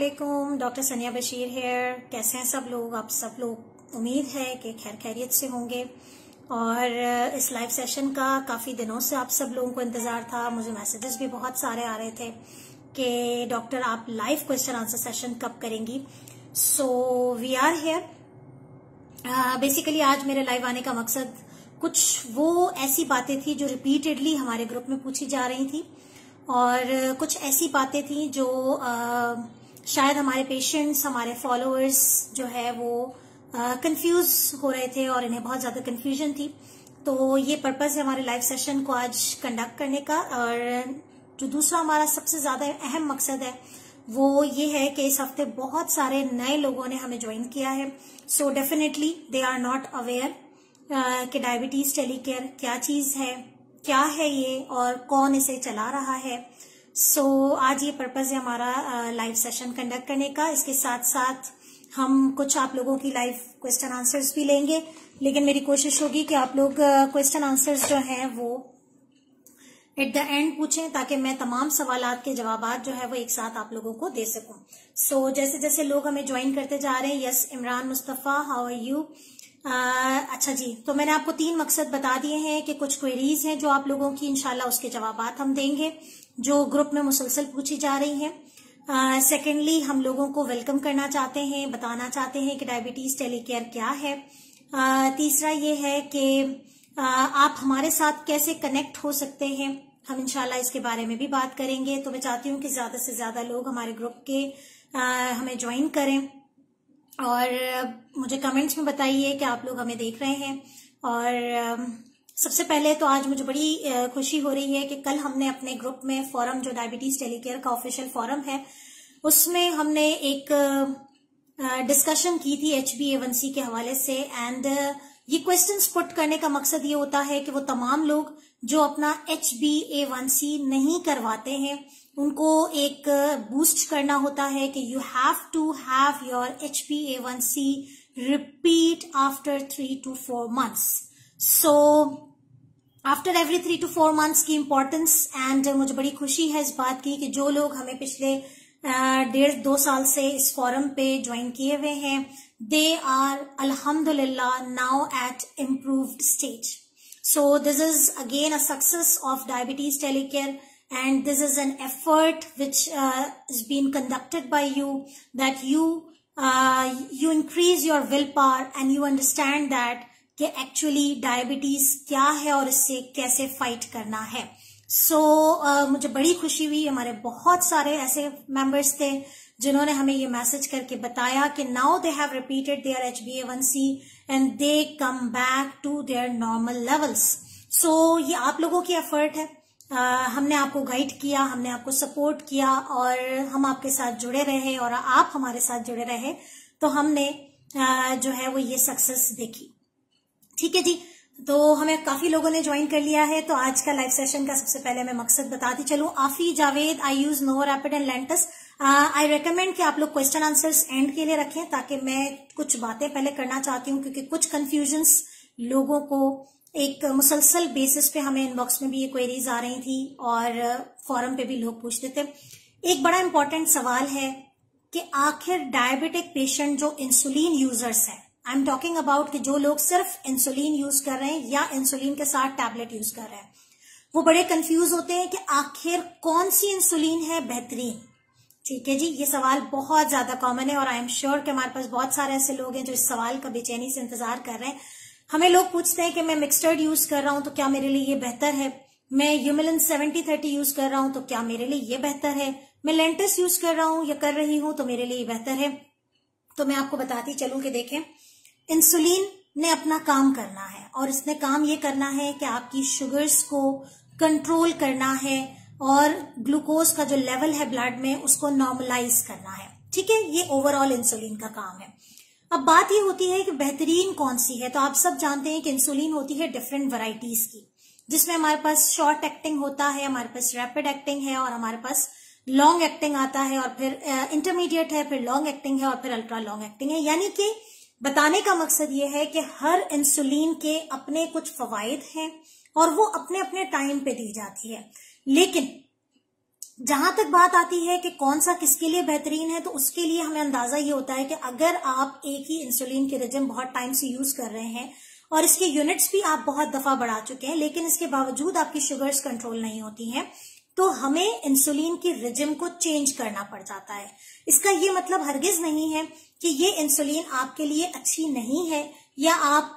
अस्सलामुअलैकुम, डॉक्टर सनिया बशीर हेयर। कैसे हैं सब लोग? आप सब लोग उम्मीद है कि खैर खैरियत से होंगे। और इस लाइव सेशन का काफ़ी दिनों से आप सब लोगों को इंतज़ार था। मुझे मैसेजेस भी बहुत सारे आ रहे थे कि डॉक्टर आप लाइव क्वेश्चन आंसर सेशन कब करेंगी। So we are here. Basically आज मेरे लाइव आने का मकसद कुछ वो ऐसी बातें थी जो रिपीटेडली हमारे ग्रुप में पूछी जा रही थी, और कुछ ऐसी बातें थी जो शायद हमारे पेशेंट्स, हमारे फॉलोअर्स जो है वो कंफ्यूज हो रहे थे और इन्हें बहुत ज्यादा कंफ्यूजन थी। तो ये पर्पस है हमारे लाइव सेशन को आज कंडक्ट करने का। और जो दूसरा हमारा सबसे ज्यादा अहम मकसद है वो ये है कि इस हफ्ते बहुत सारे नए लोगों ने हमें ज्वाइन किया है। So definitely they are not aware कि डायबिटीज टेलीकेयर क्या चीज है, क्या है ये और कौन इसे चला रहा है। सो आज ये पर्पस है हमारा लाइव सेशन कंडक्ट करने का। इसके साथ साथ हम कुछ आप लोगों की लाइव क्वेश्चन आंसर्स भी लेंगे, लेकिन मेरी कोशिश होगी कि आप लोग क्वेश्चन आंसर्स जो हैं वो एट द एंड पूछें ताकि मैं तमाम सवालात के जवाबात जो है वो एक साथ आप लोगों को दे सकूं। सो जैसे जैसे लोग हमें ज्वाइन करते जा रहे हैं। Yes Imran Mustafa, how are you? अच्छा जी, तो मैंने आपको 3 मकसद बता दिए हैं कि कुछ क्वेरीज हैं जो आप लोगों की, इंशाल्लाह उसके जवाबात हम देंगे जो ग्रुप में मुसलसल पूछी जा रही हैं। सेकेंडली हम लोगों को वेलकम करना चाहते हैं, बताना चाहते हैं कि डायबिटीज टेलीकेयर क्या है। तीसरा ये है कि आप हमारे साथ कैसे कनेक्ट हो सकते हैं, हम इंशाल्लाह इसके बारे में भी बात करेंगे। तो मैं चाहती हूँ कि ज्यादा से ज्यादा लोग हमारे ग्रुप के हमें ज्वाइन करें और मुझे कमेंट्स में बताइए कि आप लोग हमें देख रहे हैं। और सबसे पहले तो आज मुझे बड़ी खुशी हो रही है कि कल हमने अपने ग्रुप में फोरम, जो डायबिटीज टेलीकेयर का ऑफिशियल फोरम है, उसमें हमने एक डिस्कशन की थी HbA1c के हवाले से। एंड ये क्वेश्चंस पुट करने का मकसद ये होता है कि वो तमाम लोग जो अपना HbA1c नहीं करवाते हैं उनको एक बूस्ट करना होता है कि you have to have your HbA1c repeat after 3 to 4 months। So after every 3 to 4 months की इम्पोर्टेंस। एंड मुझे बड़ी खुशी है इस बात की कि जो लोग हमें पिछले 1.5-2 साल से इस फोरम पे ज्वाइन किए हुए हैं, दे आर अल्हम्दुलिल्लाह now at improved stage. So this is again a success of diabetes telecare, and this is an effort which is being conducted by you, that you increase your willpower and you understand that कि actually diabetes क्या है और इससे कैसे fight करना है। So मुझे बड़ी खुशी हुई, हमारे बहुत सारे ऐसे members थे जिन्होंने हमें ये मैसेज करके बताया कि now they have repeated their HbA1c and they come back to their normal levels। So ये आप लोगों की एफर्ट है। हमने आपको गाइड किया, हमने आपको सपोर्ट किया और हम आपके साथ जुड़े रहे और आप हमारे साथ जुड़े रहे, तो हमने जो है वो ये सक्सेस देखी। ठीक है जी, तो हमें काफी लोगों ने ज्वाइन कर लिया है। तो आज का लाइव सेशन का सबसे पहले मैं मकसद बताती चलूं। Afi Javed, I use novo rapid and Lantus. I recommend कि आप लोग क्वेश्चन आंसर्स एंड के लिए रखें, ताकि मैं कुछ बातें पहले करना चाहती हूँ, क्योंकि कुछ कंफ्यूजन्स लोगों को एक मुसलसल बेसिस पे, हमें इनबॉक्स में भी ये क्वेरीज आ रही थी और फोरम पे भी लोग पूछते थे। एक बड़ा इंपॉर्टेंट सवाल है कि आखिर डायबिटिक पेशेंट जो इंसुलिन यूजर्स हैं, आई एम टॉकिंग अबाउट कि जो लोग सिर्फ इंसुलिन यूज कर रहे हैं या इंसुलिन के साथ टैबलेट यूज कर रहे हैं, वो बड़े कंफ्यूज होते हैं कि आखिर कौन सी इंसुलिन है बेहतरीन। ठीक है जी, ये सवाल बहुत ज्यादा कॉमन है और आई एम श्योर कि हमारे पास बहुत सारे ऐसे लोग हैं जो इस सवाल का बेचैनी से इंतजार कर रहे हैं। हमें लोग पूछते हैं कि मैं मिक्सचर्ड यूज कर रहा हूं तो क्या मेरे लिए ये बेहतर है, मैं यूमिलिन 70-30 यूज कर रहा हूं तो क्या मेरे लिए ये बेहतर है, मैं लेंटस यूज कर रहा हूं या कर रही हूं तो मेरे लिए ये बेहतर है। तो मैं आपको बताती चलूं कि देखें, इंसुलिन ने अपना काम करना है और इसने काम ये करना है कि आपकी शुगर्स को कंट्रोल करना है और ग्लूकोज का जो लेवल है ब्लड में उसको नॉर्मलाइज करना है। ठीक है, ये ओवरऑल इंसुलिन का काम है। अब बात ये होती है कि बेहतरीन कौन सी है। तो आप सब जानते हैं कि इंसुलिन होती है डिफरेंट वैरायटीज की, जिसमें हमारे पास शॉर्ट एक्टिंग होता है, हमारे पास रैपिड एक्टिंग है और हमारे पास लॉन्ग एक्टिंग आता है, और फिर इंटरमीडिएट है, फिर लॉन्ग एक्टिंग है और फिर अल्ट्रा लॉन्ग एक्टिंग है। यानी कि बताने का मकसद ये है कि हर इंसुलिन के अपने कुछ फवाइद हैं और वो अपने अपने टाइम पे दी जाती है। लेकिन जहां तक बात आती है कि कौन सा किसके लिए बेहतरीन है, तो उसके लिए हमें अंदाजा ये होता है कि अगर आप एक ही इंसुलिन के रिजिम बहुत टाइम से यूज कर रहे हैं और इसके यूनिट्स भी आप बहुत दफा बढ़ा चुके हैं, लेकिन इसके बावजूद आपकी शुगर्स कंट्रोल नहीं होती हैं, तो हमें इंसुलिन की रिजिम को चेंज करना पड़ जाता है। इसका ये मतलब हरगिज नहीं है कि ये इंसुलिन आपके लिए अच्छी नहीं है, या आप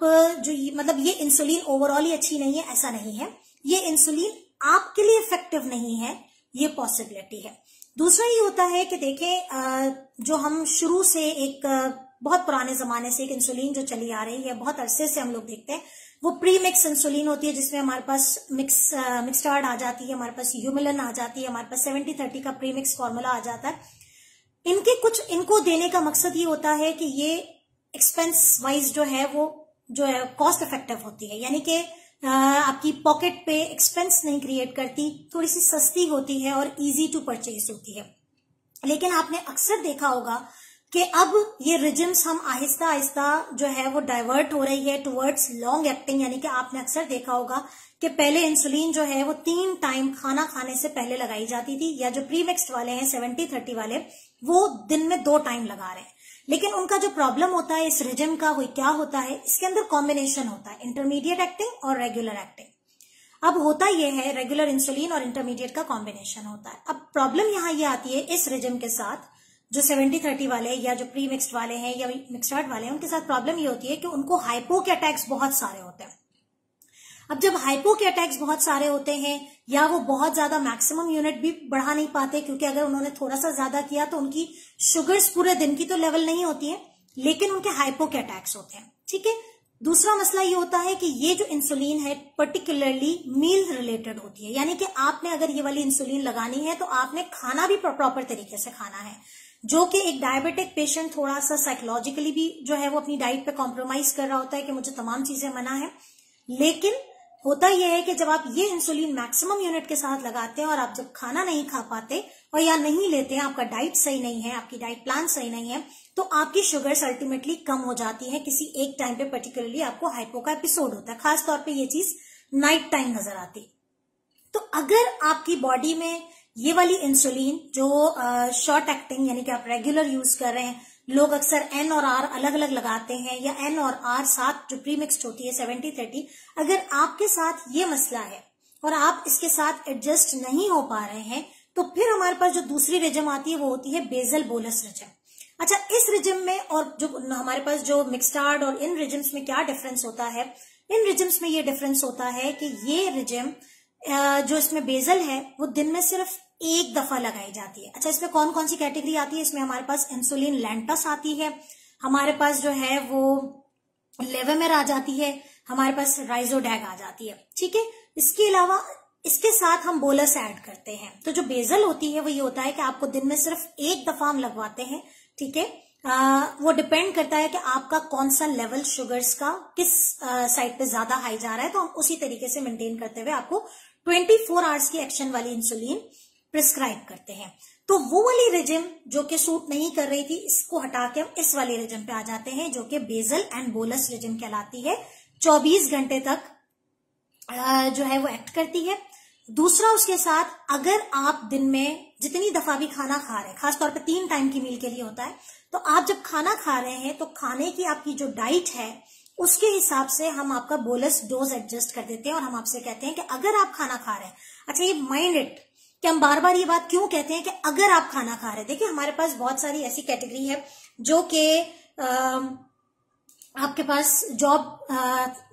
मतलब ये इंसुलिन ओवरऑल ही अच्छी नहीं है, ऐसा नहीं है। ये इंसुलिन आपके लिए इफेक्टिव नहीं है, ये पॉसिबिलिटी है। दूसरा ये होता है कि देखें, जो हम शुरू से एक बहुत पुराने जमाने से एक इंसुलिन जो चली आ रही है, बहुत अरसे से हम लोग देखते हैं, वो प्री मिक्स इंसुलिन होती है, जिसमें हमारे पास मिक्सटार्ड आ जाती है, हमारे पास ह्यूमिलिन आ जाती है, हमारे पास 70-30 का प्री मिक्स फॉर्मूला आ जाता है। इनको देने का मकसद ये होता है कि ये एक्सपेंस वाइज जो है वो जो है कॉस्ट इफेक्टिव होती है, यानी कि आपकी पॉकेट पे एक्सपेंस नहीं क्रिएट करती, थोड़ी सी सस्ती होती है और इजी टू परचेज होती है। लेकिन आपने अक्सर देखा होगा कि अब ये रिजिम्स हम आहिस्ता आहिस्ता जो है वो डाइवर्ट हो रही है टुवर्ड्स लॉन्ग एक्टिंग, यानी कि आपने अक्सर देखा होगा कि पहले इंसुलिन जो है वो 3 टाइम खाना खाने से पहले लगाई जाती थी, या जो प्री मिक्स्ड वाले हैं 70-30 वाले, वो दिन में 2 टाइम लगा रहे हैं। लेकिन उनका जो प्रॉब्लम होता है इस रिजिम का, वो क्या होता है, इसके अंदर कॉम्बिनेशन होता है इंटरमीडिएट एक्टिंग और रेगुलर एक्टिंग। अब होता यह है रेगुलर इंसुलिन और इंटरमीडिएट का कॉम्बिनेशन होता है। अब प्रॉब्लम यहाँ ये आती है इस रिजिम के साथ, जो 70-30 वाले या जो प्री मिक्स्ड वाले हैं या मिक्सड वाले हैं, उनके साथ प्रॉब्लम ये होती है कि उनको हाइपो के अटैक्स बहुत सारे होते हैं। अब जब हाइपो के अटैक्स बहुत सारे होते हैं, या वो बहुत ज्यादा मैक्सिमम यूनिट भी बढ़ा नहीं पाते, क्योंकि अगर उन्होंने थोड़ा सा ज्यादा किया तो उनकी शुगर्स पूरे दिन की तो लेवल नहीं होती है, लेकिन उनके हाइपो के अटैक्स होते हैं। ठीक है। दूसरा मसला ये होता है कि ये जो इंसुलिन है पर्टिकुलरली मील रिलेटेड होती है, यानी कि आपने अगर ये वाली इंसुलिन लगानी है तो आपने खाना भी प्रॉपर तरीके से खाना है, जो कि एक डायबिटिक पेशेंट थोड़ा सा साइकोलॉजिकली भी जो है वो अपनी डाइट पे कॉम्प्रोमाइज कर रहा होता है कि मुझे तमाम चीजें मना है। लेकिन होता यह है कि जब आप ये इंसुलिन मैक्सिमम यूनिट के साथ लगाते हैं और आप जब खाना नहीं खा पाते और या नहीं लेते हैं, आपका डाइट सही नहीं है, आपकी डाइट प्लान सही नहीं है, तो आपकी शुगर्स अल्टीमेटली कम हो जाती है। किसी एक टाइम पे पर्टिकुलरली आपको हाइपो का एपिसोड होता है, खासतौर पे ये चीज नाइट टाइम नजर आती। तो अगर आपकी बॉडी में ये वाली इंसुलिन जो शॉर्ट एक्टिंग यानी कि आप रेगुलर यूज कर रहे हैं, लोग अक्सर एन और आर अलग अलग लगाते हैं, या एन और आर साथ जो प्री मिक्स्ड होती है 70-30, अगर आपके साथ ये मसला है और आप इसके साथ एडजस्ट नहीं हो पा रहे हैं, तो फिर हमारे पास जो दूसरी रिजिम आती है वो होती है बेसल बोलस रिजिम। अच्छा, इस रिजिम में और जो हमारे पास जो मिक्सटार्ड और इन रिजिम्स में क्या डिफरेंस होता है? इन रिजिम्स में ये डिफरेंस होता है कि ये रिजिम जो इसमें बेजल है वो दिन में सिर्फ एक दफा लगाई जाती है। अच्छा, इसमें कौन कौन सी कैटेगरी आती है? इसमें हमारे पास इंसुलिन लेंटस आती है, हमारे पास जो है वो लेवेमेर आ जाती है, हमारे पास राइजोडैग आ जाती है। ठीक है। इसके अलावा इसके साथ हम बोलस ऐड करते हैं। तो जो बेजल होती है वो ये होता है कि आपको दिन में सिर्फ एक दफा हम लगवाते हैं। ठीक है। वो डिपेंड करता है कि आपका कौन सा लेवल शुगर्स का किस साइड पे ज्यादा हाई जा रहा है, तो हम उसी तरीके से मेंटेन करते हुए आपको 24 आवर्स की एक्शन वाली इंसुलिन प्रिस्क्राइब करते हैं। तो वो वाली रिजिम जो कि सूट नहीं कर रही थी, इसको हटा के हम इस वाली रिजिम पे आ जाते हैं, जो कि बेजल एंड बोलस रिजिम कहलाती है। 24 घंटे तक जो है वो एक्ट करती है। दूसरा, उसके साथ अगर आप दिन में जितनी दफा भी खाना खा रहे हैं, खासतौर पे 3 टाइम की मील के लिए होता है, तो आप जब खाना खा रहे हैं तो खाने की आपकी जो डाइट है उसके हिसाब से हम आपका बोलस डोज एडजस्ट कर देते हैं और हम आपसे कहते हैं कि अगर आप खाना खा रहे हैं, अच्छा ये माइंड इट कि हम बार बार ये बात क्यों कहते हैं कि अगर आप खाना खा रहे हैं। देखिए, हमारे पास बहुत सारी ऐसी कैटेगरी है जो कि आपके पास जॉब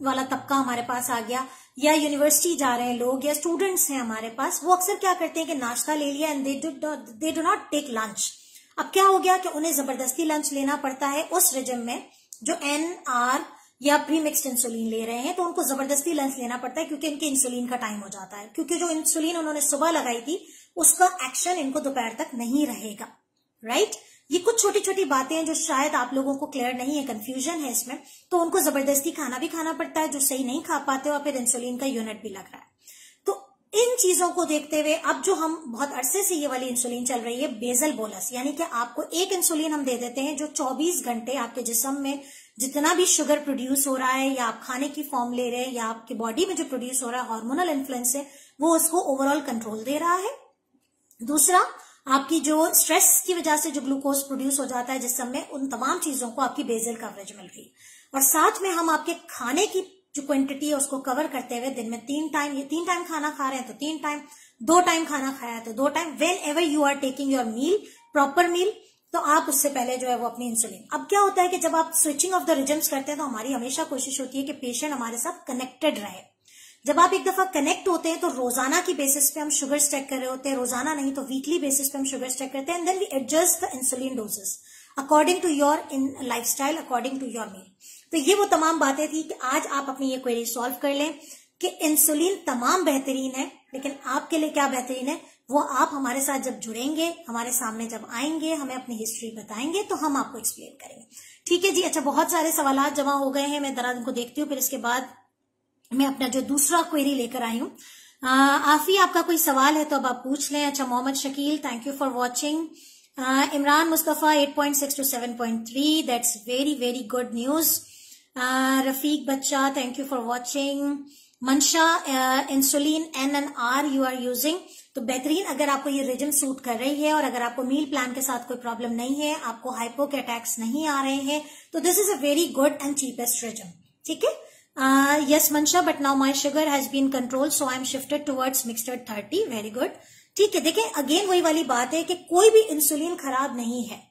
वाला तबका हमारे पास आ गया, या यूनिवर्सिटी जा रहे हैं लोग, या स्टूडेंट्स हैं हमारे पास, वो अक्सर क्या करते हैं कि नाश्ता ले लिया and they do not take lunch. अब क्या हो गया कि उन्हें जबरदस्ती लंच लेना पड़ता है उस रिजिम में जो NR या प्री मिक्स्ड इंसुलिन ले रहे हैं, तो उनको जबरदस्ती लंच लेना पड़ता है क्योंकि इनके इंसुलिन का टाइम हो जाता है, क्योंकि जो इंसुलिन उन्होंने सुबह लगाई थी उसका एक्शन इनको दोपहर तक नहीं रहेगा। राइट। ये कुछ छोटी छोटी बातें हैं जो शायद आप लोगों को क्लियर नहीं है, कंफ्यूजन है इसमें, तो उनको जबरदस्ती खाना भी खाना पड़ता है जो सही नहीं खा पाते, और फिर इंसुलिन का यूनिट भी लग रहा है। तो इन चीजों को देखते हुए अब जो हम बहुत अरसे से ये वाली इंसुलिन चल रही है बेजल बोलस, यानी कि आपको एक इंसुलिन हम दे देते हैं जो 24 घंटे आपके जिस्म में जितना भी शुगर प्रोड्यूस हो रहा है, या आप खाने की फॉर्म ले रहे हैं, या आपकी बॉडी में जो प्रोड्यूस हो रहा है हार्मोनल इन्फ्लुएंस से, वो उसको ओवरऑल कंट्रोल दे रहा है। दूसरा, आपकी जो स्ट्रेस की वजह से जो ग्लूकोज प्रोड्यूस हो जाता है जिस्म में, उन तमाम चीजों को आपकी बेसल कवरेज मिल रही है। और साथ में हम आपके खाने की जो क्वांटिटी है उसको कवर करते हुए दिन में 3 टाइम खाना खा रहे हैं तो 3 टाइम, 2 टाइम खाना खाया है तो 2 time, whenever you are taking your meal, proper meal, तो आप उससे पहले जो है वो अपनी इंसुलिन। अब क्या होता है कि जब आप स्विचिंग ऑफ द रिजम्स करते हैं तो हमारी हमेशा कोशिश होती है कि पेशेंट हमारे साथ कनेक्टेड रहे। जब आप एक दफा कनेक्ट होते हैं तो रोजाना की बेसिस पे हम शुगर चेक कर रहे होते हैं, रोजाना नहीं तो वीकली बेसिस पे हम शुगर चेक करते हैं, and then we adjust the insulin doses according to your in lifestyle, according to your meal. तो ये वो तमाम बातें थी कि आज आप अपनी ये क्वेरी सॉल्व कर लें कि इंसुलिन तमाम बेहतरीन है, लेकिन आपके लिए क्या बेहतरीन है वो आप हमारे साथ जब जुड़ेंगे, हमारे सामने जब आएंगे, हमें अपनी हिस्ट्री बताएंगे तो हम आपको एक्सप्लेन करेंगे। ठीक है जी। अच्छा, बहुत सारे सवाल जमा हो गए हैं, मैं जरा इनको देखती हूँ, फिर इसके बाद मैं अपना जो दूसरा क्वेरी लेकर आई हूँ। आफी, आपका कोई सवाल है तो अब आप पूछ लें। अच्छा, Mohammed Shakeel, thank you for watching. Imran Mustafa 8.6 to 7.3, that's very very good news. Rafiq बच्चा, thank you for watching. Mansha, insulin NNR you are using, तो बेहतरीन। अगर आपको ये रिजम सूट कर रही है और अगर आपको मील प्लान के साथ कोई प्रॉब्लम नहीं है, आपको हाइपो के अटैक्स नहीं आ रहे हैं, तो this is a very good and cheapest regime. ठीक है। Yes Mansha, but now my sugar has been control so I am shifted towards mixed 30, very good. ठीक है। देखें, अगेन वही वाली बात है कि कोई भी इंसुलिन खराब नहीं है,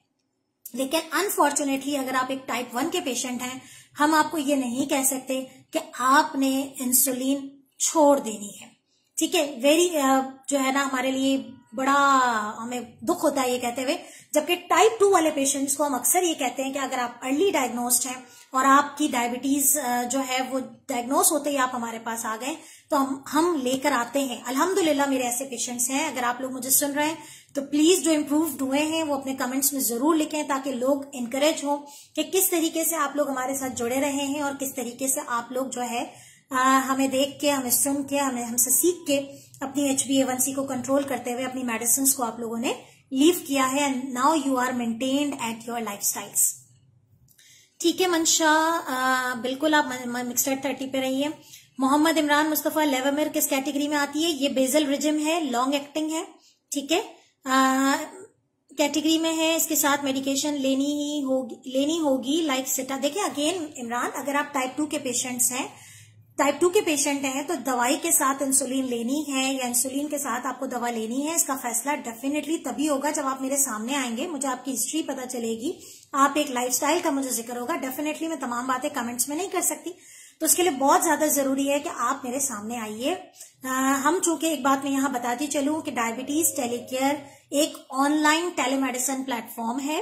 लेकिन अनफॉर्चुनेटली अगर आप एक टाइप 1 के पेशेंट हैं, हम आपको ये नहीं कह सकते कि आपने इंसुलिन छोड़ देनी है। ठीक है। वेरी जो है ना, हमारे लिए बड़ा हमें दुख होता है ये कहते हुए, जबकि टाइप 2 वाले पेशेंट्स को हम अक्सर ये कहते हैं कि अगर आप अर्ली डायग्नोस्ड हैं और आपकी डायबिटीज जो है वो डायग्नोस होते ही आप हमारे पास आ गए तो हम लेकर आते हैं। अल्हम्दुलिल्लाह मेरे ऐसे पेशेंट्स हैं। अगर आप लोग मुझे सुन रहे हैं तो प्लीज जो इम्प्रूव्ड हुए हैं वो अपने कमेंट्स में जरूर लिखें, ताकि लोग इंकरेज हो कि किस तरीके से आप लोग हमारे साथ जुड़े रहे हैं और किस तरीके से आप लोग जो है हमें देख के, हमें सुन के, हमसे सीख के अपनी HbA1c को कंट्रोल करते हुए अपनी मेडिसिन को आप लोगों ने लीव किया है, and now you are maintained at your lifestyles. ठीक है मंशा, बिल्कुल आप मिक्सड 30 पे रहिए। मोहम्मद इमरान मुस्तफा, लेवमिर किस कैटेगरी में आती है? ये बेजल रिजिम है, लॉन्ग एक्टिंग है। ठीक है, कैटेगरी में है, इसके साथ मेडिकेशन लेनी होगी लाइक सिटा। देखिए अगेन इमरान, अगर आप टाइप 2 के पेशेंट्स हैं, टाइप 2 के पेशेंट हैं तो दवाई के साथ इंसुलिन लेनी है या इंसुलिन के साथ आपको दवा लेनी है, इसका फैसला डेफिनेटली तभी होगा जब आप मेरे सामने आएंगे, मुझे आपकी हिस्ट्री पता चलेगी, आप एक लाइफस्टाइल का मुझे जिक्र होगा। डेफिनेटली मैं तमाम बातें कमेंट्स में नहीं कर सकती, तो उसके लिए बहुत ज्यादा जरूरी है कि आप मेरे सामने आइए। हम चूंकि एक बात मैं यहाँ बताती चलूं कि डायबिटीज टेलीकेयर एक ऑनलाइन टेलीमेडिसिन प्लेटफॉर्म है।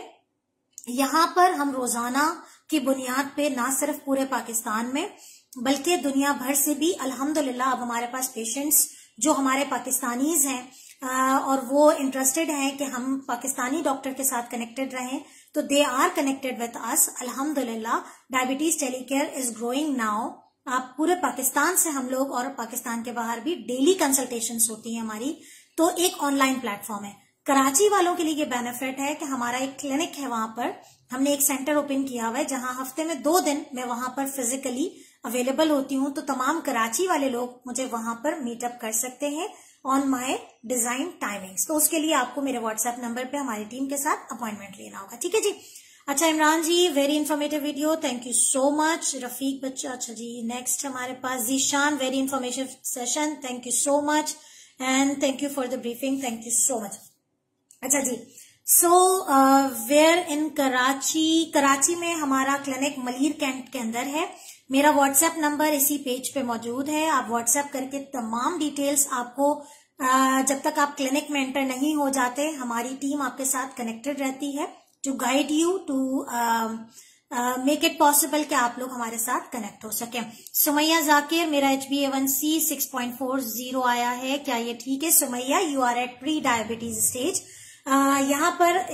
यहाँ पर हम रोजाना की बुनियाद पे ना सिर्फ पूरे पाकिस्तान में बल्कि दुनिया भर से भी अल्हम्दुलिल्लाह अब हमारे पास पेशेंट्स जो हमारे पाकिस्तानीज हैं और वो इंटरेस्टेड हैं कि हम पाकिस्तानी डॉक्टर के साथ कनेक्टेड रहें, तो they are connected with us. अल्हम्दुलिल्लाह diabetes telecare is growing now. आप पूरे पाकिस्तान से हम लोग और पाकिस्तान के बाहर भी डेली कंसल्टेशंस होती हैं हमारी, तो एक ऑनलाइन प्लेटफॉर्म है। कराची वालों के लिए ये बेनिफिट है कि हमारा एक क्लिनिक है, वहां पर हमने एक सेंटर ओपन किया हुआ है जहां हफ्ते में 2 दिन मैं वहां पर फिजिकली अवेलेबल होती हूँ, तो तमाम कराची वाले लोग मुझे वहां पर मीटअप कर सकते हैं ऑन माय डिजाइन टाइमिंग्स। तो उसके लिए आपको मेरे व्हाट्सएप नंबर पे हमारी टीम के साथ अपॉइंटमेंट लेना होगा। ठीक है जी। अच्छा Imran ji, very informative video, thank you so much. Rafiq बच्चा, अच्छा जी नेक्स्ट हमारे पास Zeeshan, very informative session, thank you so much and thank you for the briefing, thank you so much. अच्छा जी, सो वेयर इन कराची में हमारा क्लिनिक मलीर कैंट के अंदर है। मेरा व्हाट्सएप नंबर इसी पेज पे मौजूद है, आप व्हाट्सएप करके तमाम डिटेल्स आपको जब तक आप क्लिनिक में एंटर नहीं हो जाते हमारी टीम आपके साथ कनेक्टेड रहती है to guide you to make it possible कि आप लोग हमारे साथ कनेक्ट हो सके। सुमैया जाकिर, मेरा HbA1c 6.40 आया है, क्या ये ठीक है? Sumaiya, you are at pre diabetes stage. यहाँ पर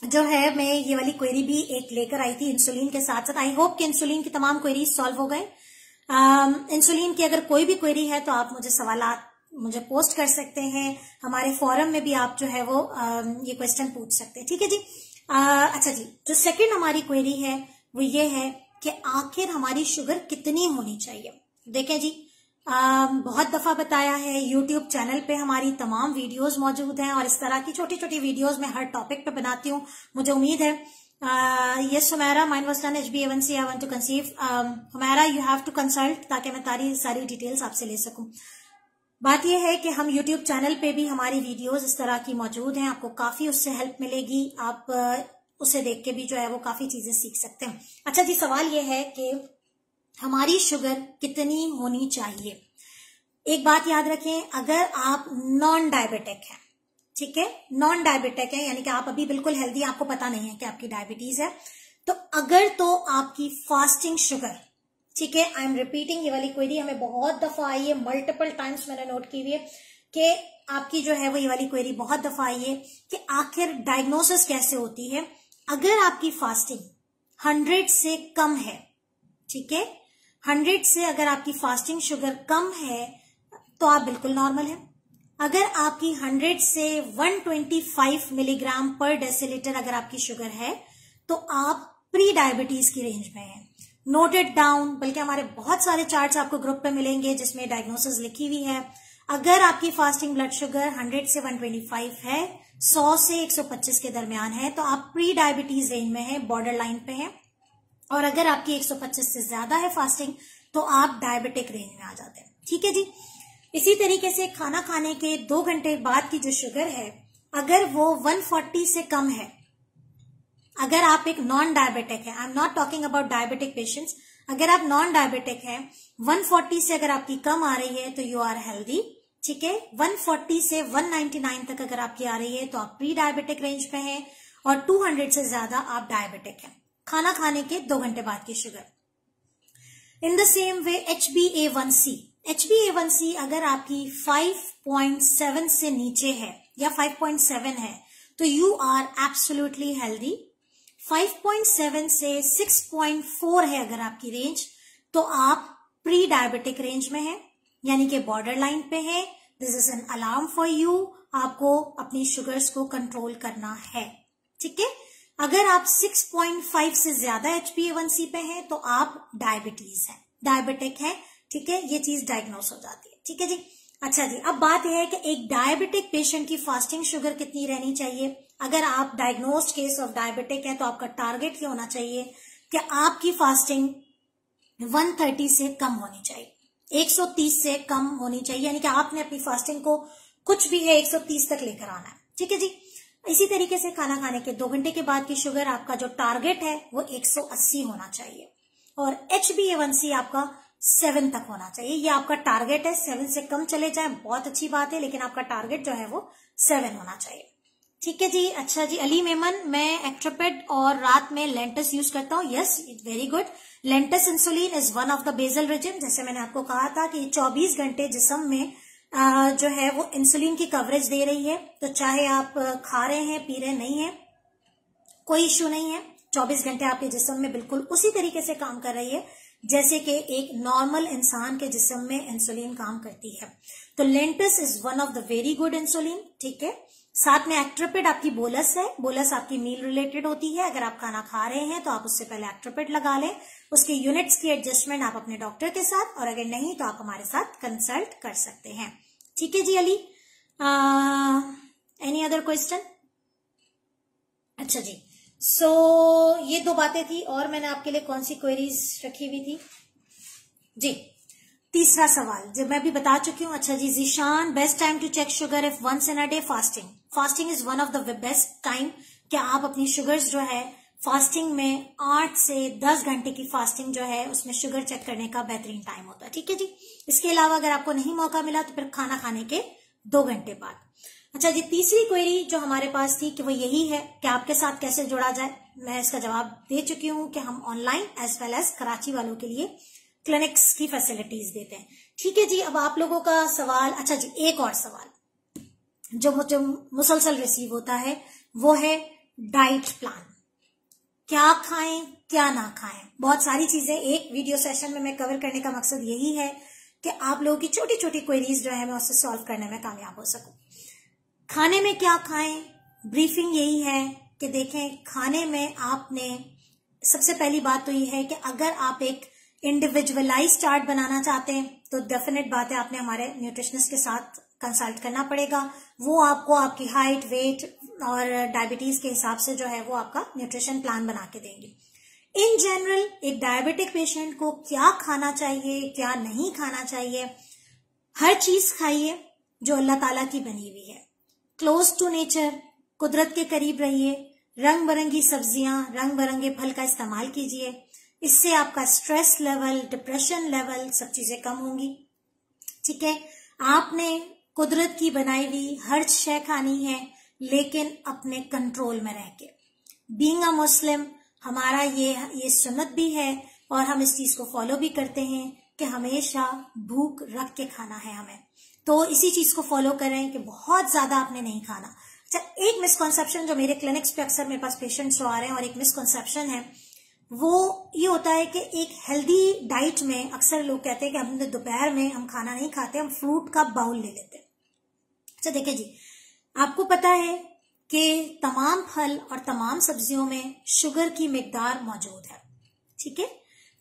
जो है मैं ये वाली क्वेरी भी एक लेकर आई थी इंसुलिन के साथ साथ। आई होप कि इंसुलिन की तमाम क्वेरीज सॉल्व हो गए। इंसुलिन की अगर कोई भी क्वेरी है तो आप मुझे सवालात मुझे पोस्ट कर सकते हैं, हमारे फोरम में भी आप जो है वो ये क्वेश्चन पूछ सकते हैं। ठीक है जी। अच्छा जी, जो सेकंड हमारी क्वेरी है वो ये है कि आखिर हमारी शुगर कितनी होनी चाहिए। देखें जी, बहुत दफा बताया है, यूट्यूब चैनल पे हमारी तमाम वीडियोस मौजूद हैं और इस तरह की छोटी छोटी वीडियोस मैं हर टॉपिक पे बनाती हूँ। मुझे उम्मीद है yes Humaira, mine was done HbA1c, I want to conceive. Humaira you have to consult, ताकि मैं सारी डिटेल्स आपसे ले सकूं। बात यह है कि हम यूट्यूब चैनल पे भी हमारी वीडियोस इस तरह की मौजूद हैं, आपको काफी उससे हेल्प मिलेगी, आप उसे देख के भी जो है वो काफी चीजें सीख सकते हैं। अच्छा जी, सवाल ये है कि हमारी शुगर कितनी होनी चाहिए। एक बात याद रखें, अगर आप नॉन डायबिटिक हैं, ठीक है, नॉन डायबिटिक है यानी कि आप अभी बिल्कुल हेल्दी, आपको पता नहीं है कि आपकी डायबिटीज है, तो अगर तो आपकी फास्टिंग शुगर, ठीक है, आई एम रिपीटिंग, ये वाली क्वेरी हमें बहुत दफा आई है, मल्टीपल टाइम्स मैंने नोट की हुई है कि आपकी जो है वो ये वाली क्वेरी बहुत दफा आई है कि आखिर डायग्नोसिस कैसे होती है। अगर आपकी फास्टिंग 100 से कम है, ठीक है, 100 से अगर आपकी फास्टिंग शुगर कम है तो आप बिल्कुल नॉर्मल है। अगर आपकी 100 से 125 मिलीग्राम पर डेसीलीटर अगर आपकी शुगर है तो आप प्री डायबिटीज की रेंज में हैं। नोट इट डाउन, बल्कि हमारे बहुत सारे चार्ट्स आपको ग्रुप पे मिलेंगे जिसमें डायग्नोसिस लिखी हुई है। अगर आपकी फास्टिंग ब्लड शुगर 100 से 125 है, 100 से 125 के दरमियान है, तो आप प्री डायबिटीज रेंज में है, बॉर्डर लाइन पे है। और अगर आपकी 125 से ज्यादा है फास्टिंग तो आप डायबिटिक रेंज में आ जाते हैं, ठीक है जी। इसी तरीके से खाना खाने के 2 घंटे बाद की जो शुगर है, अगर वो 140 से कम है, अगर आप एक नॉन डायबिटिक है, I am not talking about diabetic patients, अगर आप नॉन डायबिटिक है, 140 से अगर आपकी कम आ रही है तो यू आर हेल्दी, ठीक है। 140 से 199 तक अगर आपकी आ रही है तो आप प्री डायबिटिक रेंज पे हैं, और 200 से ज्यादा आप डायबिटिक हैं, खाना खाने के 2 घंटे बाद की sugar. In the same way HbA1c अगर आपकी 5.7 से नीचे है या 5.7 है तो यू आर एब्सोल्युटली हेल्दी। 5.7 से 6.4 है अगर आपकी रेंज तो आप प्री डायबिटिक रेंज में है, यानी कि बॉर्डर लाइन पे है। This is an alarm for you, आपको अपनी शुगर्स को कंट्रोल करना है, ठीक है। अगर आप 6.5 से ज्यादा HbA1c पे हैं तो आप डायबिटीज है, डायबिटिक है, ठीक है, ये चीज डायग्नोस हो जाती है, ठीक है जी। अच्छा जी, अब बात यह है कि एक डायबिटिक पेशेंट की फास्टिंग शुगर कितनी रहनी चाहिए। अगर आप डायग्नोस्ड केस ऑफ डायबिटिक है तो आपका टारगेट ये होना चाहिए कि आपकी फास्टिंग 130 से कम होनी चाहिए, 130 से कम होनी चाहिए, यानी कि आपने अपनी फास्टिंग को कुछ भी है 130 तक लेकर आना है, ठीक है जी। इसी तरीके से खाना खाने के 2 घंटे के बाद की शुगर, आपका जो टारगेट है वो 180 होना चाहिए, और HbA1c आपका 7 तक होना चाहिए। ये आपका टारगेट है, 7 से कम चले जाए बहुत अच्छी बात है, लेकिन आपका टारगेट जो है वो 7 होना चाहिए, ठीक है जी। अच्छा जी, अली मेमन, मैं एक्ट्रोपेड और रात में लेंटस यूज करता हूँ। Yes, very good. Lantus insulin is one of the basal regime, जैसे मैंने आपको कहा था कि 24 घंटे जिस्म में जो है वो इंसुलिन की कवरेज दे रही है, तो चाहे आप खा रहे हैं पी रहे नहीं है कोई इश्यू नहीं है, 24 घंटे आपके जिस्म में बिल्कुल उसी तरीके से काम कर रही है जैसे कि एक नॉर्मल इंसान के जिस्म में इंसुलिन काम करती है। तो Lantus is one of the very good insulin, ठीक है। साथ में एक्ट्रोपिड आपकी बोलस है, बोलस आपकी मील रिलेटेड होती है। अगर आप खाना खा रहे हैं तो आप उससे पहले एक्ट्रोपिड लगा लें, उसके यूनिट्स की एडजस्टमेंट आप अपने डॉक्टर के साथ, और अगर नहीं तो आप हमारे साथ कंसल्ट कर सकते हैं, ठीक है जी। Ali, any other question? अच्छा जी, ये 2 बातें थी, और मैंने आपके लिए कौन सी क्वेरीज रखी हुई थी जी। तीसरा सवाल जब मैं भी बता चुकी हूँ। अच्छा जी, Zeeshan, best time to check sugar if once in a day fasting. Fasting is one of the best time कि आप अपनी शुगर्स जो है फास्टिंग में 8 से 10 घंटे की फास्टिंग जो है उसमें शुगर चेक करने का बेहतरीन टाइम होता है, ठीक है जी। इसके अलावा अगर आपको नहीं मौका मिला तो फिर खाना खाने के 2 घंटे बाद। अच्छा जी, तीसरी क्वेरी जो हमारे पास थी कि वो यही है कि आपके साथ कैसे जुड़ा जाए। मैं इसका जवाब दे चुकी हूँ कि हम online as well as Karachi वालों के लिए क्लिनिक्स की फैसिलिटीज देते हैं, ठीक है जी। अब आप लोगों का सवाल, अच्छा जी, एक और सवाल जो मुझे मुसलसल रिसीव होता है वो है डाइट प्लान, क्या खाएं क्या ना खाएं। बहुत सारी चीजें एक वीडियो सेशन में मैं कवर करने का मकसद यही है कि आप लोगों की छोटी छोटी क्वेरीज जो है मैं उससे सॉल्व करने में कामयाब हो सकूं। खाने में क्या खाएं, ब्रीफिंग यही है कि देखें खाने में आपने सबसे पहली बात तो ये है कि अगर आप एक इंडिविजुअलाइज चार्ट बनाना चाहते हैं तो डेफिनेट बात है आपने हमारे न्यूट्रिशनिस्ट के साथ कंसल्ट करना पड़ेगा। वो आपको आपकी हाइट, वेट और डायबिटीज के हिसाब से जो है वो आपका न्यूट्रिशन प्लान बना के देंगे। इन जनरल एक डायबिटिक पेशेंट को क्या खाना चाहिए, क्या नहीं खाना चाहिए, हर चीज खाइए जो अल्लाह ताला की बनी हुई है। क्लोज टू नेचर, कुदरत के करीब रहिए, रंग बिरंगी सब्जियां, रंग बिरंगे फल का इस्तेमाल कीजिए। इससे आपका स्ट्रेस लेवल, डिप्रेशन लेवल सब चीजें कम होंगी। ठीक है, आपने कुदरत की बनाई हुई हर शय खानी है, लेकिन अपने कंट्रोल में रह के। बीइंग अ मुस्लिम हमारा ये सुन्नत भी है और हम इस चीज को फॉलो भी करते हैं कि हमेशा भूख रख के खाना है हमें। तो इसी चीज को फॉलो करें कि बहुत ज्यादा आपने नहीं खाना। अच्छा, एक मिसकॉन्सेप्शन जो मेरे क्लिनिक्स पे अक्सर मेरे पास पेशेंट्स जो आ रहे हैं और एक मिसकॉन्सेप्शन है वो ये होता है कि एक हेल्दी डाइट में अक्सर लोग कहते हैं कि हम दोपहर में हम खाना नहीं खाते, हम फ्रूट का बाउल ले लेते हैं। अच्छा देखिए जी, आपको पता है कि तमाम फल और तमाम सब्जियों में शुगर की मिकदार मौजूद है। ठीक है,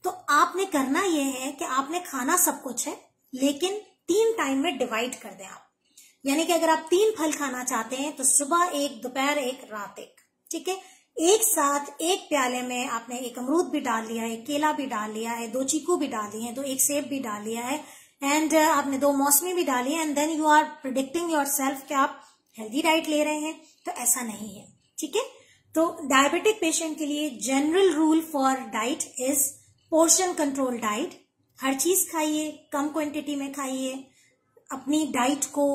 तो आपने करना यह है कि आपने खाना सब कुछ है, लेकिन 3 टाइम में डिवाइड कर दें आप। यानी कि अगर आप 3 फल खाना चाहते हैं तो सुबह एक, दोपहर एक, रात एक। ठीक है, एक साथ एक प्याले में आपने एक अमरूद भी डाल लिया है, केला भी डाल लिया है, 2 चीकू भी डाल दिए हैं, 2 एक सेब भी डाल लिया है, एंड आपने 2 मौसमी भी डाली है, and then you are predicting your self कि आप हेल्दी डाइट ले रहे हैं। तो ऐसा नहीं है। ठीक है, तो डायबिटिक पेशेंट के लिए general rule for diet is portion control diet. हर चीज खाइए, कम क्वांटिटी में खाइए, अपनी डाइट को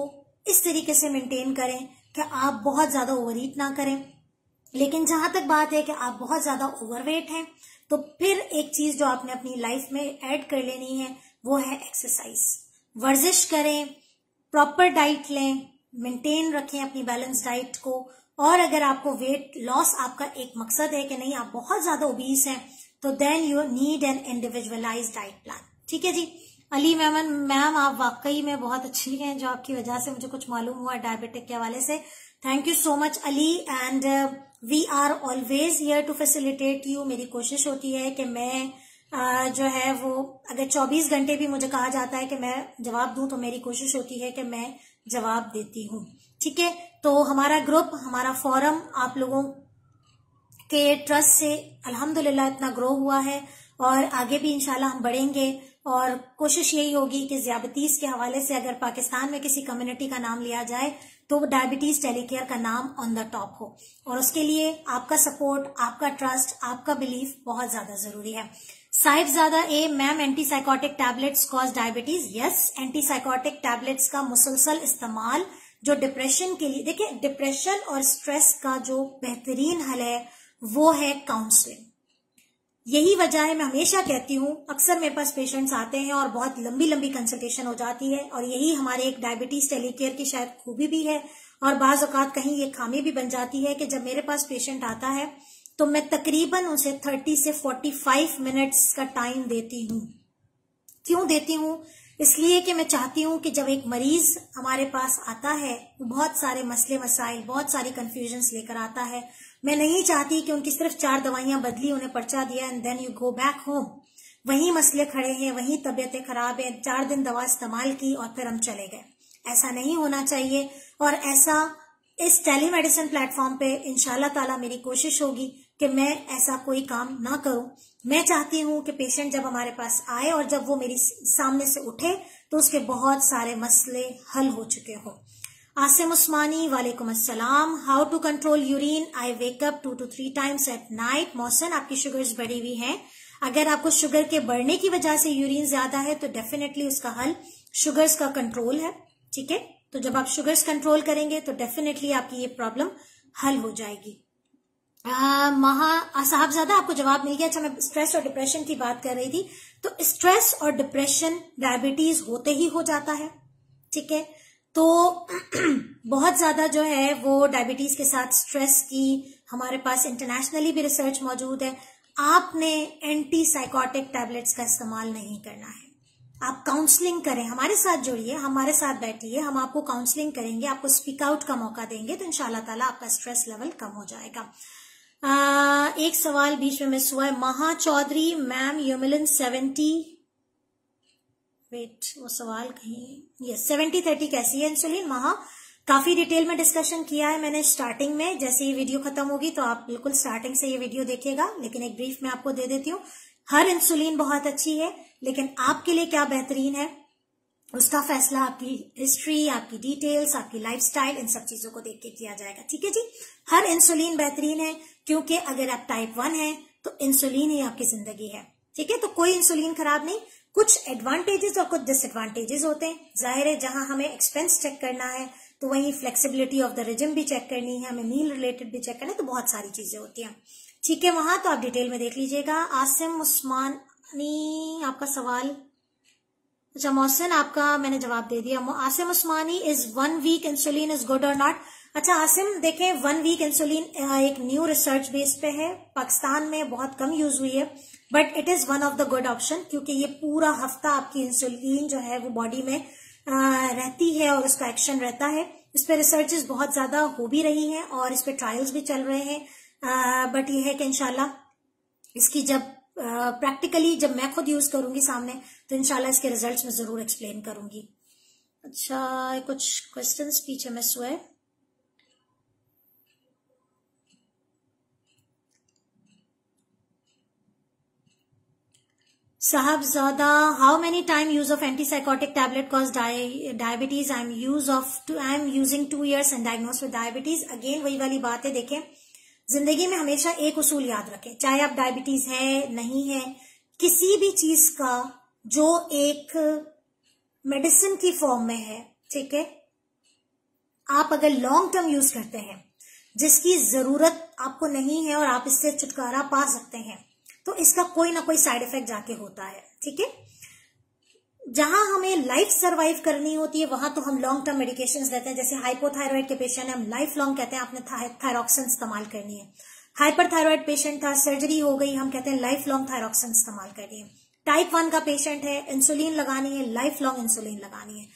इस तरीके से मेंटेन करें कि आप बहुत ज्यादा ओवर ईट ना करें। लेकिन जहां तक बात है कि आप बहुत ज्यादा ओवरवेट हैं, तो फिर एक चीज जो आपने अपनी लाइफ में ऐड कर लेनी है वो है एक्सरसाइज। वर्जिश करें, प्रॉपर डाइट लें, मेंटेन रखें अपनी बैलेंस डाइट को। और अगर आपको वेट लॉस आपका एक मकसद है कि नहीं आप बहुत ज्यादा ओबीस हैं, तो then you need an individualised diet plan. ठीक है जी। अली मैम आप वाकई में बहुत अच्छी हैं, जो आपकी वजह से मुझे कुछ मालूम हुआ डायबिटिक के हवाले से। Thank you so much Ali, and we are always here to facilitate you. मेरी कोशिश होती है कि मैं जो है वो अगर 24 घंटे भी मुझे कहा जाता है कि मैं जवाब दूं, तो मेरी कोशिश होती है कि मैं जवाब देती हूँ। ठीक है, तो हमारा ग्रुप, हमारा फोरम आप लोगों के ट्रस्ट से अल्हम्दुलिल्लाह इतना ग्रो हुआ है और आगे भी इंशाल्लाह हम बढ़ेंगे। और कोशिश यही होगी कि ज़ियाबतीज़ के हवाले से अगर पाकिस्तान में किसी कम्युनिटी का नाम लिया जाए तो डायबिटीज टेलीकेयर का नाम ऑन द टॉप हो। और उसके लिए आपका सपोर्ट, आपका ट्रस्ट, आपका बिलीफ बहुत ज्यादा जरूरी है। साहिबजादा ए ma'am, antipsychotic tablets cause diabetes? Yes, antipsychotic tablets का मुसलसल इस्तेमाल जो डिप्रेशन के लिए, देखिए डिप्रेशन और स्ट्रेस का जो बेहतरीन हल है वो है काउंसलिंग। यही वजह है, मैं हमेशा कहती हूँ, अक्सर मेरे पास पेशेंट्स आते हैं और बहुत लंबी लंबी कंसल्टेशन हो जाती है, और यही हमारे एक डायबिटीज टेलीकेयर की शायद खूबी भी है, और बाज औकात कहीं ये खामी भी बन जाती है कि जब मेरे पास पेशेंट आता है तो मैं तकरीबन उसे 30 से 45 मिनट्स का टाइम देती हूँ। क्यों देती हूँ? इसलिए कि मैं चाहती हूँ कि जब एक मरीज हमारे पास आता है वो बहुत सारे मसले मसाइल, बहुत सारी कंफ्यूजन्स लेकर आता है। मैं नहीं चाहती कि उनकी सिर्फ 4 दवाइयां बदली, उन्हें पर्चा दिया and then you go back home, वही मसले खड़े हैं, वही तबीयतें खराब है, 4 दिन दवा इस्तेमाल की और फिर हम चले गए। ऐसा नहीं होना चाहिए, और ऐसा इस टेलीमेडिसिन प्लेटफॉर्म पे इंशाल्लाह ताला मेरी कोशिश होगी कि मैं ऐसा कोई काम ना करूं। मैं चाहती हूं कि पेशेंट जब हमारे पास आए और जब वो मेरी सामने से उठे तो उसके बहुत सारे मसले हल हो चुके हों। आसिम उस्मानी, वालेकुम अस्सलाम। How to control urine? I wake up 2 to 3 times at night. Mohsin, आपकी शुगर्स बढ़ी हुई हैं। अगर आपको शुगर के बढ़ने की वजह से यूरिन ज्यादा है तो डेफिनेटली उसका हल शुगर्स का कंट्रोल है। ठीक है, तो जब आप शुगर्स कंट्रोल करेंगे तो डेफिनेटली आपकी ये प्रॉब्लम हल हो जाएगी। साहबजादा, आपको जवाब मिल गया। अच्छा, मैं स्ट्रेस और डिप्रेशन की बात कर रही थी, तो स्ट्रेस और डिप्रेशन डायबिटीज होते ही हो जाता है। ठीक है, तो बहुत ज्यादा जो है वो डायबिटीज के साथ स्ट्रेस की हमारे पास इंटरनेशनली भी रिसर्च मौजूद है। आपने एंटी साइकोटिक टैबलेट्स का इस्तेमाल नहीं करना है। आप काउंसलिंग करें, हमारे साथ जुड़िए, हमारे साथ बैठिए, हम आपको काउंसलिंग करेंगे, आपको स्पीक आउट का मौका देंगे, तो इंशाल्लाह ताला आपका स्ट्रेस लेवल कम हो जाएगा। एक सवाल बीच में मिस हुआ है। महा चौधरी, मैम यूमिलिन 70 वेट, वो सवाल कहीं, ये 70-30 कैसी है इंसुलिन, वहां काफी डिटेल में डिस्कशन किया है मैंने स्टार्टिंग में। जैसे ये वीडियो खत्म होगी तो आप बिल्कुल स्टार्टिंग से ये वीडियो देखिएगा, लेकिन एक ब्रीफ में आपको दे देती हूँ। हर इंसुलिन बहुत अच्छी है, लेकिन आपके लिए क्या बेहतरीन है उसका फैसला आपकी हिस्ट्री, आपकी डिटेल्स, आपकी लाइफस्टाइल, इन सब चीजों को देख के किया जाएगा। ठीक है जी, हर इंसुलिन बेहतरीन है, क्योंकि अगर आप टाइप 1 है तो इंसुलिन ही आपकी जिंदगी है। ठीक है, तो कोई इंसुलिन खराब नहीं। कुछ एडवांटेजेस और कुछ डिसएडवांटेजेस होते हैं। जाहिर है जहां हमें एक्सपेंस चेक करना है तो वहीं फ्लेक्सिबिलिटी ऑफ द रिजिम भी चेक करनी है, हमें मील रिलेटेड भी चेक करना है, तो बहुत सारी चीजें होती हैं। ठीक है, वहां तो आप डिटेल में देख लीजिएगा। आसिम उस्मानी आपका सवाल, अच्छा मोहसिन आपका मैंने जवाब दे दिया। Asim Usmani, is 1 week insulin is good or not. अच्छा आसिम देखें, 1 वीक इंसुलिन एक न्यू रिसर्च बेस पे है, पाकिस्तान में बहुत कम यूज हुई है, but it is one of the good option, क्योंकि ये पूरा हफ्ता आपकी इंसुलिन जो है वो बॉडी में रहती है और उसका एक्शन रहता है। इस पे रिसर्चेस बहुत ज्यादा हो भी रही हैं और इस पे ट्रायल्स भी चल रहे हैं, बट ये है कि इंशाल्लाह इसकी जब प्रैक्टिकली जब मैं खुद यूज करूंगी सामने तो इंशाल्लाह इसके रिजल्ट्स में जरूर एक्सप्लेन करूंगी। अच्छा, कुछ क्वेश्चंस पीछे मिस हुए। Sahibzada, how many time use of antipsychotic tablet cause diabetes? I am using 2 years and diagnose with diabetes. Again वही वाली बात है, देखें जिंदगी में हमेशा एक उसूल याद रखें, चाहे आप डायबिटीज है नहीं है, किसी भी चीज का जो एक मेडिसिन की फॉर्म में है, ठीक है, आप अगर लॉन्ग टर्म यूज करते हैं जिसकी जरूरत आपको नहीं है और आप इससे छुटकारा पा सकते हैं, तो इसका कोई ना कोई साइड इफेक्ट जाके होता है। ठीक है, जहां हमें लाइफ सर्वाइव करनी होती है वहां तो हम लॉन्ग टर्म मेडिकेशंस लेते हैं। जैसे हाइपोथायराइड के पेशेंट है, हम लाइफ लॉन्ग कहते हैं आपने थायरॉक्सिन इस्तेमाल करनी है। हाइपरथायराइड पेशेंट था, सर्जरी हो गई, हम कहते हैं लाइफ लॉन्ग थायरॉक्सिन इस्तेमाल करनी है। टाइप 1 का पेशेंट है, इंसुलिन लगानी है, लाइफ लॉन्ग इंसुलिन लगानी है।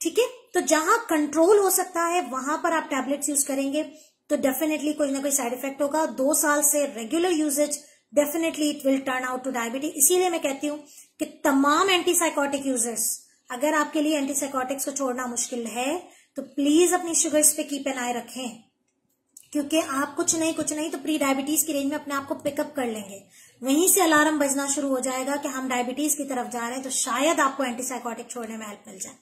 ठीक है, तो जहां कंट्रोल हो सकता है वहां पर आप टैबलेट्स यूज करेंगे तो डेफिनेटली कोई ना कोई साइड इफेक्ट होगा। 2 साल से regular usage definitely it will turn out to diabetes. इसीलिए मैं कहती हूँ कि तमाम एंटीसाइकोटिक यूजर्स, अगर आपके लिए एंटीसाइकोटिक्स को छोड़ना मुश्किल है तो प्लीज अपनी शुगर्स पे कीप एन आई रखें, क्योंकि आप कुछ नहीं तो प्री डायबिटीज की रेंज में अपने आप को पिकअप कर लेंगे। वहीं से अलार्म बजना शुरू हो जाएगा कि हम डायबिटीज की तरफ जा रहे हैं, तो शायद आपको एंटीसाइकोटिक छोड़ने में हेल्प मिल जाए।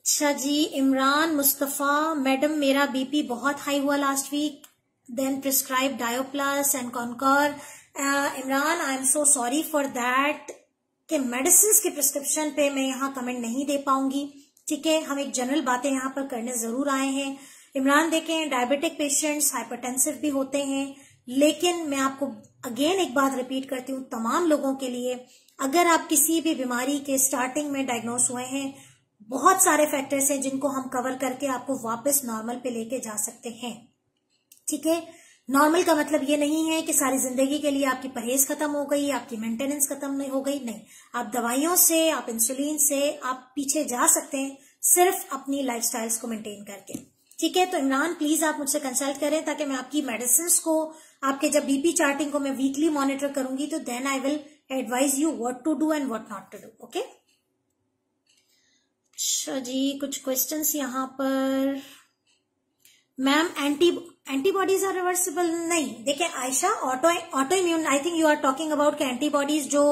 अच्छा जी, इमरान मुस्तफा, मैडम मेरा बीपी बहुत हाई हुआ लास्ट वीक, देन प्रिस्क्राइब डायोप्लस and Concor. Imran, I am so sorry for that कि मेडिसिन के प्रिस्क्रिप्शन पे मैं यहाँ कमेंट नहीं दे पाऊंगी। ठीक है, हम एक जनरल बातें यहाँ पर करने जरूर आए हैं। इमरान देखें, डायबिटिक पेशेंट्स हाइपरटेंसिव भी होते हैं, लेकिन मैं आपको अगेन एक बात रिपीट करती हूँ तमाम लोगों के लिए, अगर आप किसी भी बीमारी के स्टार्टिंग में डायग्नोस हुए हैं, बहुत सारे फैक्टर्स हैं जिनको हम कवर करके आपको वापस नॉर्मल पे लेके जा सकते हैं। ठीक है, नॉर्मल का मतलब ये नहीं है कि सारी जिंदगी के लिए आपकी परहेज खत्म हो गई, आपकी मेंटेनेंस खत्म नहीं हो गई, नहीं। आप दवाइयों से, आप इंसुलिन से आप पीछे जा सकते हैं, सिर्फ अपनी लाइफस्टाइल्स को मेंटेन करके। ठीक है, तो इमरान प्लीज आप मुझसे कंसल्ट करें ताकि मैं आपकी मेडिसिन को, आपके जब बीपी चार्टिंग को मैं वीकली मॉनिटर करूंगी तो then I will advise you what to do and what not to do. Okay, अच्छा जी, कुछ क्वेश्चंस यहाँ पर। Ma'am antibodies are reversible? नहीं, देखिए Ayesha, auto immune, I think you are talking about antibodies जो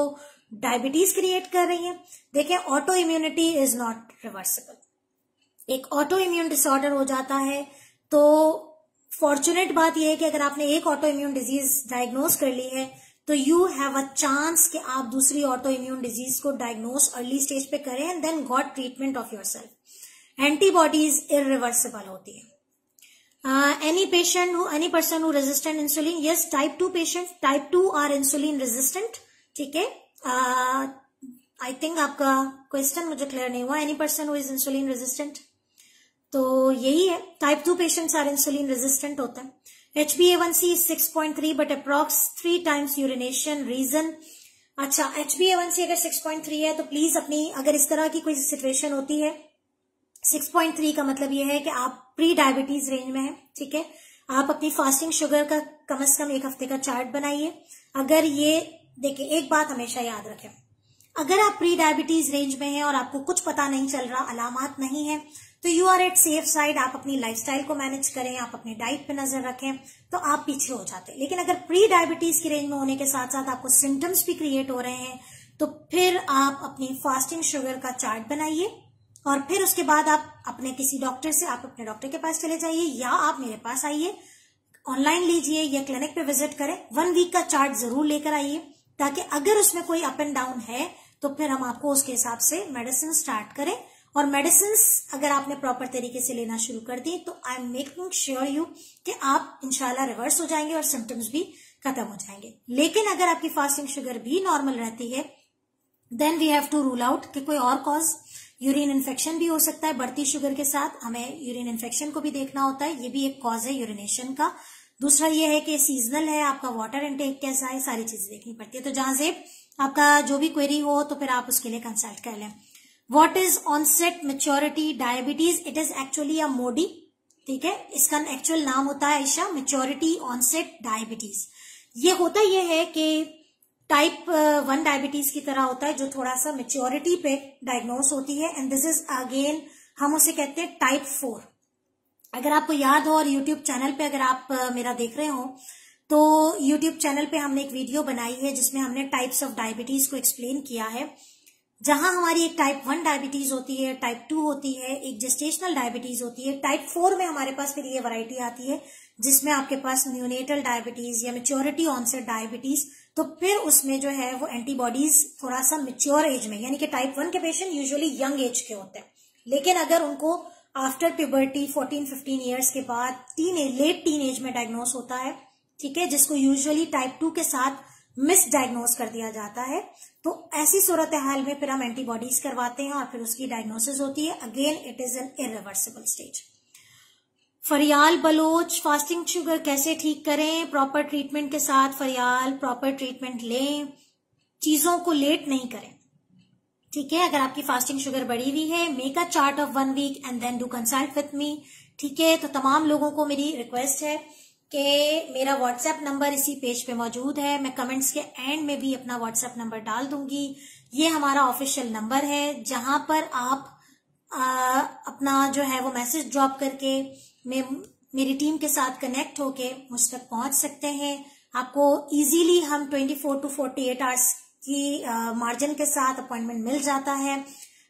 डायबिटीज क्रिएट कर रही है। देखिए auto immunity is not reversible. एक ऑटो इम्यून डिसऑर्डर हो जाता है तो फॉर्चुनेट बात यह है कि अगर आपने एक ऑटो इम्यून डिजीज डायग्नोज कर ली है तो यू हैव अ चांस कि आप दूसरी ऑटो इम्यून डिजीज को डायग्नोज अर्ली स्टेज पे करें and then got treatment of yourself. Antibodies irreversible होती है। Any person who resistant insulin? Yes, type 2 patient, type 2 are insulin resistant. ठीक है, I think आपका क्वेश्चन मुझे क्लियर नहीं हुआ। Any person who is insulin resistant, तो यही है, type 2 patients are insulin resistant होते हैं। HbA1c 6.3 but approx 3 times urination. Reason, अच्छा HbA1c अगर 6.3 है तो प्लीज अपनी, अगर इस तरह की कोई सिचुएशन होती है, 6.3 का मतलब यह है कि आप प्री डायबिटीज रेंज में हैं। ठीक है, आप अपनी फास्टिंग शुगर का कम से कम 1 हफ्ते का चार्ट बनाइए। अगर ये देखिए, एक बात हमेशा याद रखें, अगर आप प्री डायबिटीज रेंज में हैं और आपको कुछ पता नहीं चल रहा, अलामात नहीं है, तो you are at safe side. आप अपनी लाइफस्टाइल को मैनेज करें, आप अपनी डाइट पे नजर रखें, तो आप पीछे हो जाते हैं। लेकिन अगर प्री डायबिटीज की रेंज में होने के साथ साथ आपको सिम्टम्स भी क्रिएट हो रहे हैं, तो फिर आप अपनी फास्टिंग शुगर का चार्ट बनाइए और फिर उसके बाद आप अपने किसी डॉक्टर से, आप अपने डॉक्टर के पास चले जाइए या आप मेरे पास आइए, ऑनलाइन लीजिए या क्लिनिक पे विजिट करें। 1 वीक का चार्ट जरूर लेकर आइए, ताकि अगर उसमें कोई अप एंड डाउन है तो फिर हम आपको उसके हिसाब से मेडिसिन स्टार्ट करें। और मेडिसिन अगर आपने प्रॉपर तरीके से लेना शुरू कर दी तो I am making sure you कि आप इंशाल्लाह रिवर्स हो जाएंगे और सिम्टम्स भी खत्म हो जाएंगे। लेकिन अगर आपकी फास्टिंग शुगर भी नॉर्मल रहती है, then we have to rule out कि कोई और कॉज, यूरिन इन्फेक्शन भी हो सकता है। बढ़ती शुगर के साथ हमें यूरिन इन्फेक्शन को भी देखना होता है, ये भी एक कॉज है यूरिनेशन का। दूसरा ये है कि सीजनल है, आपका वाटर इनटेक कैसा है, सारी चीजें देखनी पड़ती है। तो जहां से आपका जो भी क्वेरी हो तो फिर आप उसके लिए कंसल्ट कर लें। What is onset maturity diabetes? It is actually a MODY, ठीक है। इसका एक्चुअल नाम होता है आयशा, मैच्योरिटी ऑनसेट डायबिटीज। ये होता ये है कि टाइप 1 डायबिटीज की तरह होता है, जो थोड़ा सा मैच्योरिटी पे डायग्नोस होती है। एंड दिस इज अगेन हम उसे कहते हैं टाइप 4। अगर आपको याद हो और यूट्यूब चैनल पे अगर आप मेरा देख रहे हो, तो यूट्यूब चैनल पे हमने एक वीडियो बनाई है जिसमें हमने टाइप्स ऑफ डायबिटीज को एक्सप्लेन किया है। जहां हमारी एक टाइप 1 डायबिटीज होती है, टाइप 2 होती है, एक जेस्टेशनल डायबिटीज होती है। टाइप 4 में हमारे पास फिर ये वैरायटी आती है जिसमें आपके पास न्यूनेटल डायबिटीज या मैच्योरिटी ऑनसेट डायबिटीज। तो फिर उसमें जो है वो एंटीबॉडीज थोड़ा सा मैच्योर एज में, यानी कि टाइप 1 के पेशेंट यूजुअली यंग एज के होते हैं, लेकिन अगर उनको आफ्टर प्यूबर्टी 14-15 ईयर्स के बाद लेट टीन एज में डायग्नोस होता है, ठीक है, जिसको यूजुअली टाइप 2 के साथ मिस डायग्नोस कर दिया जाता है, तो ऐसी सूरत हाल में फिर हम एंटीबॉडीज करवाते हैं और फिर उसकी डायग्नोसिस होती है। Again it is an irreversible stage. Faryal Baloch, fasting sugar कैसे ठीक करें? प्रॉपर ट्रीटमेंट के साथ फरियाल, प्रॉपर ट्रीटमेंट लें, चीजों को लेट नहीं करें, ठीक है। अगर आपकी फास्टिंग शुगर बढ़ी हुई है, make a chart of 1 week and then do consult with me, ठीक है। तो तमाम लोगों को मेरी रिक्वेस्ट है कि मेरा व्हाट्सएप नंबर इसी पेज पे मौजूद है, मैं कमेंट्स के एंड में भी अपना व्हाट्सएप नंबर डाल दूंगी। ये हमारा ऑफिशियल नंबर है जहां पर आप अपना जो है वो मैसेज ड्रॉप करके मेरी टीम के साथ कनेक्ट होके मुझ तक पहुंच सकते हैं। आपको इजीली हम 24 to 48 आवर्स की मार्जिन के साथ अपॉइंटमेंट मिल जाता है।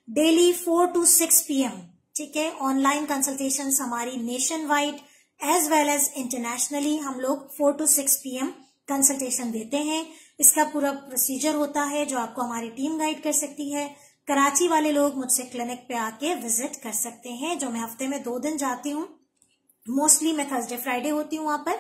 डेली 4 to 6 PM, ठीक है। ऑनलाइन कंसल्टेशंस हमारी nationwide as well as internationally हम लोग 4 to 6 PM कंसल्टेशन देते हैं। इसका पूरा प्रोसीजर होता है जो आपको हमारी टीम गाइड कर सकती है। कराची वाले लोग मुझसे क्लिनिक पे आके विजिट कर सकते हैं, जो मैं हफ्ते में 2 दिन जाती हूँ। मोस्टली मैं थर्सडे फ्राइडे होती हूँ वहां पर,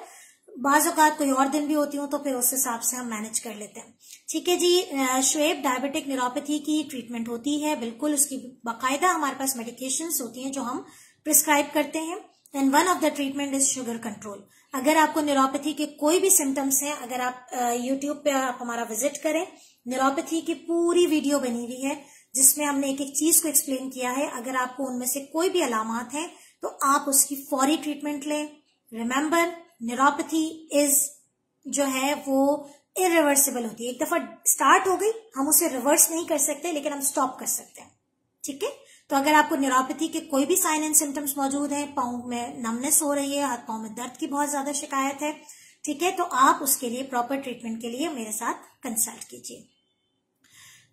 बाज औकात कोई और दिन भी होती हूँ, तो फिर उस हिसाब से हम मैनेज कर लेते हैं, ठीक है जी। शुएब, डायबिटिक न्यूरोपैथी की ट्रीटमेंट होती है, बिल्कुल उसकी बाकायदा हमारे पास मेडिकेशंस होती हैं जो हम प्रिस्क्राइब करते हैं। And one of the treatment is sugar control. अगर आपको न्यूरोपैथी के कोई भी सिम्टम्स हैं, अगर आप यूट्यूब पे आप हमारा विजिट करें, न्यूरोपैथी की पूरी वीडियो बनी हुई है जिसमें हमने एक एक चीज को एक्सप्लेन किया है। अगर आपको उनमें से कोई भी अलामात हैं तो आप उसकी फौरी ट्रीटमेंट लें। रिमेंबर, न्यूरोपैथी इज जो है वो इरिवर्सिबल होती है। एक दफा स्टार्ट हो गई, हम उसे रिवर्स नहीं कर सकते, लेकिन हम स्टॉप कर सकते हैं, ठीक है। तो अगर आपको न्यूरोपैथी के कोई भी साइन एंड सिम्टम्स मौजूद हैं, पाँव में नमनेस हो रही है, हाथ पाँव में दर्द की बहुत ज्यादा शिकायत है, ठीक है, तो आप उसके लिए प्रॉपर ट्रीटमेंट के लिए मेरे साथ कंसल्ट कीजिए।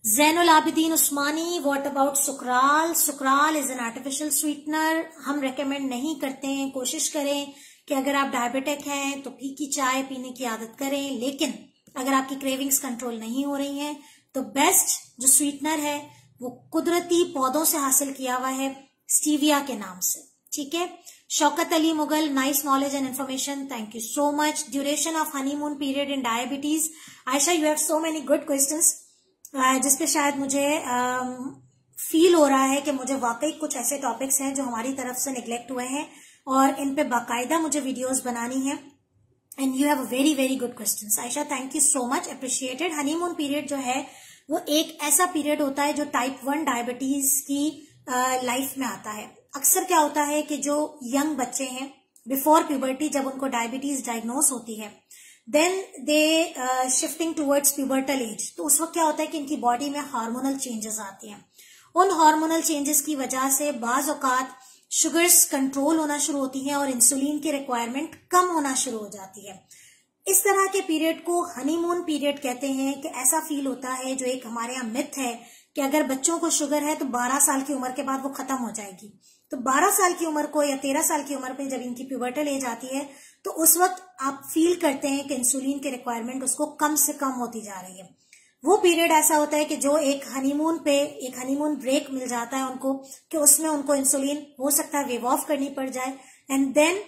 Zainul Abidin Usmani, what about sucralose? Sucralose is an artificial sweetener, हम रेकमेंड नहीं करते हैं। कोशिश करें कि अगर आप डायबिटिक हैं तो फीकी चाय पीने की आदत करें, लेकिन अगर आपकी क्रेविंग्स कंट्रोल नहीं हो रही हैं तो बेस्ट जो स्वीटनर है वो कुदरती पौधों से हासिल किया हुआ है, स्टीविया के नाम से, ठीक है। Shaukat Ali Mughal, nice knowledge and information, thank you so much. Duration of honeymoon period in diabetes, Ayesha you have so many good questions, जिसपे शायद मुझे फील हो रहा है कि मुझे वाकई कुछ ऐसे टॉपिक्स हैं जो हमारी तरफ से निग्लेक्ट हुए हैं और इन पे बाकायदा मुझे वीडियोस बनानी है। And you have very very good questions Ayesha, thank you so much, appreciated. Honeymoon period जो है वो एक ऐसा पीरियड होता है जो टाइप 1 डायबिटीज की लाइफ में आता है। अक्सर क्या होता है कि जो यंग बच्चे हैं बिफोर प्यूबर्टी, जब उनको डायबिटीज डायग्नोस होती है then they shifting towards pubertal age. तो उस वक्त क्या होता है कि इनकी बॉडी में हार्मोनल चेंजेस आती हैं। उन हार्मोनल चेंजेस की वजह से बाज औकात शुगर्स कंट्रोल होना शुरू होती हैं और इंसुलिन की रिक्वायरमेंट कम होना शुरू हो जाती है। इस तरह के पीरियड को हनीमून पीरियड कहते हैं कि ऐसा फील होता है, जो एक हमारे यहाँ मिथ है कि अगर बच्चों को शुगर है तो 12 साल की उम्र के बाद वो खत्म हो जाएगी। तो 12 साल की उम्र को या 13 साल की उम्र पे जब इनकी प्यूबर्टल एज आती है तो उस वक्त आप फील करते हैं कि इंसुलिन की रिक्वायरमेंट उसको कम से कम होती जा रही है। वो पीरियड ऐसा होता है कि जो एक हनीमून ब्रेक मिल जाता है उनको, कि उसमें उनको इंसुलिन हो सकता है वेव ऑफ करनी पड़ जाए। एंड देन